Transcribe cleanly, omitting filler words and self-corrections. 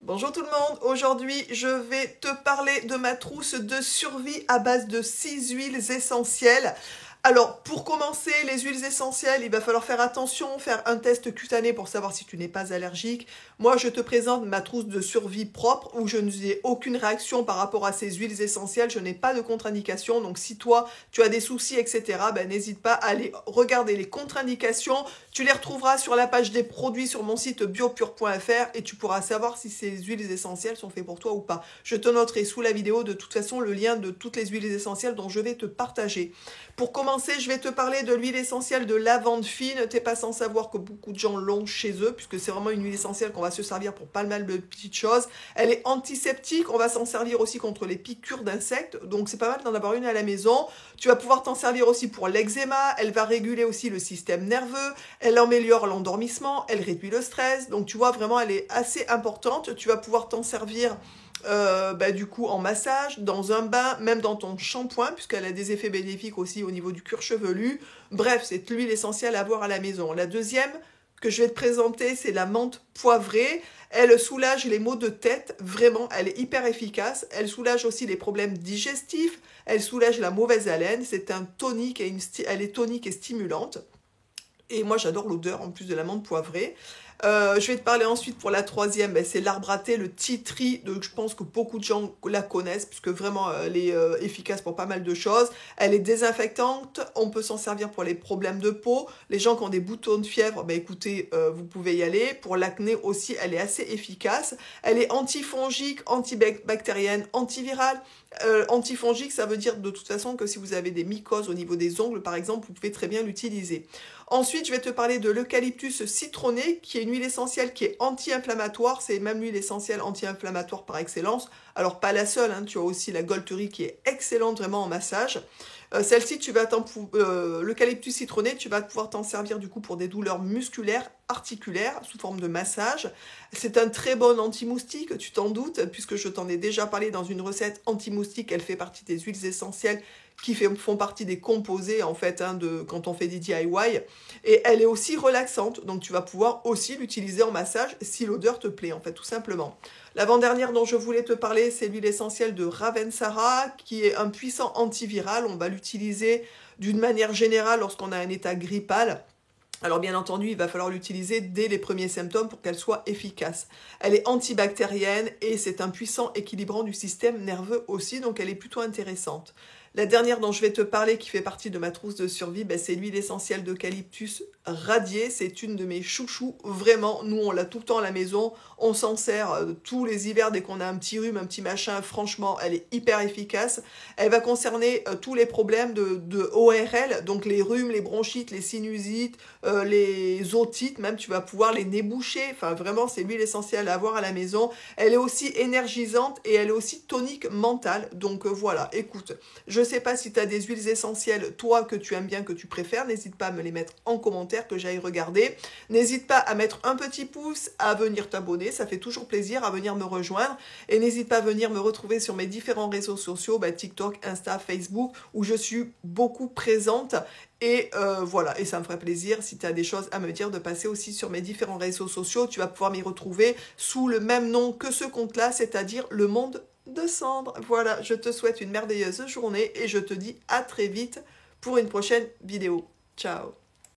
Bonjour tout le monde, aujourd'hui je vais te parler de ma trousse de survie à base de 6 huiles essentielles. Alors pour commencer, les huiles essentielles, il va falloir faire attention, faire un test cutané pour savoir si tu n'es pas allergique. Moi je te présente ma trousse de survie propre où je n'ai aucune réaction par rapport à ces huiles essentielles, je n'ai pas de contre-indication. Donc si toi tu as des soucis etc, n'hésite pas à aller regarder les contre-indications. Tu les retrouveras sur la page des produits sur mon site biopure.fr et tu pourras savoir si ces huiles essentielles sont faites pour toi ou pas. Je te noterai sous la vidéo de toute façon le lien de toutes les huiles essentielles dont je vais te partager. Pour commencer, je vais te parler de l'huile essentielle de lavande fine. T'es pas sans savoir que beaucoup de gens l'ont chez eux puisque c'est vraiment une huile essentielle qu'on va se servir pour pas mal de petites choses. Elle est antiseptique, on va s'en servir aussi contre les piqûres d'insectes. Donc c'est pas mal d'en avoir une à la maison. Tu vas pouvoir t'en servir aussi pour l'eczéma. Elle va réguler aussi le système nerveux. Elle améliore l'endormissement, elle réduit le stress. Donc tu vois, vraiment, elle est assez importante. Tu vas pouvoir t'en servir du coup en massage, dans un bain, même dans ton shampoing, puisqu'elle a des effets bénéfiques aussi au niveau du cuir chevelu. Bref, c'est l'huile essentielle à avoir à la maison. La deuxième que je vais te présenter, c'est la menthe poivrée. Elle soulage les maux de tête, vraiment, elle est hyper efficace. Elle soulage aussi les problèmes digestifs, elle soulage la mauvaise haleine. C'est un tonique et elle est tonique et stimulante. Et moi, j'adore l'odeur en plus de la menthe poivrée. Je vais te parler ensuite pour la troisième, c'est l'arbre à thé, le tea tree. Donc, je pense que beaucoup de gens la connaissent puisque vraiment elle est efficace pour pas mal de choses. Elle est désinfectante, on peut s'en servir pour les problèmes de peau. Les gens qui ont des boutons de fièvre, écoutez, vous pouvez y aller. Pour l'acné aussi, elle est assez efficace. Elle est antifongique, antibactérienne, antivirale. Antifongique, ça veut dire de toute façon que si vous avez des mycoses au niveau des ongles, par exemple, vous pouvez très bien l'utiliser. Ensuite, je vais te parler de l'eucalyptus citronné, qui est une huile essentielle qui est anti-inflammatoire. C'est même l'huile essentielle anti-inflammatoire par excellence. Alors, pas la seule, hein, tu as aussi la Golterie qui est excellente vraiment en massage. Celle-ci, l'eucalyptus citronné, tu vas pouvoir t'en servir du coup pour des douleurs musculaires, articulaires, sous forme de massage. C'est un très bon anti-moustique, tu t'en doutes, puisque je t'en ai déjà parlé dans une recette anti-moustique. Elle fait partie des huiles essentielles qui font partie des composés en fait quand on fait des DIY. Et elle est aussi relaxante, donc tu vas pouvoir aussi l'utiliser en massage si l'odeur te plaît en fait, tout simplement. L'avant-dernière dont je voulais te parler, c'est l'huile essentielle de Ravensara, qui est un puissant antiviral. On va l'utiliser d'une manière générale lorsqu'on a un état grippal. Alors bien entendu, il va falloir l'utiliser dès les premiers symptômes pour qu'elle soit efficace. Elle est antibactérienne et c'est un puissant équilibrant du système nerveux aussi, donc elle est plutôt intéressante. La dernière dont je vais te parler, qui fait partie de ma trousse de survie, c'est l'huile essentielle d'eucalyptus radiée. C'est une de mes chouchous, vraiment. Nous, on l'a tout le temps à la maison. On s'en sert tous les hivers dès qu'on a un petit rhume, un petit machin. Franchement, elle est hyper efficace. Elle va concerner tous les problèmes de ORL, donc les rhumes, les bronchites, les sinusites, les otites, même tu vas pouvoir les nez bouchés. Enfin, vraiment, c'est l'huile essentielle à avoir à la maison. Elle est aussi énergisante et elle est aussi tonique mentale. Donc voilà, écoute, je sais pas si tu as des huiles essentielles, toi, que tu aimes bien, que tu préfères. N'hésite pas à me les mettre en commentaire, que j'aille regarder. N'hésite pas à mettre un petit pouce, à venir t'abonner. Ça fait toujours plaisir, à venir me rejoindre. Et n'hésite pas à venir me retrouver sur mes différents réseaux sociaux, TikTok, Insta, Facebook, où je suis beaucoup présente. Et voilà, et ça me ferait plaisir, si tu as des choses à me dire, de passer aussi sur mes différents réseaux sociaux. Tu vas pouvoir m'y retrouver sous le même nom que ce compte-là, c'est-à-dire Le Monde de Cendre. Voilà, je te souhaite une merveilleuse journée et je te dis à très vite pour une prochaine vidéo. Ciao!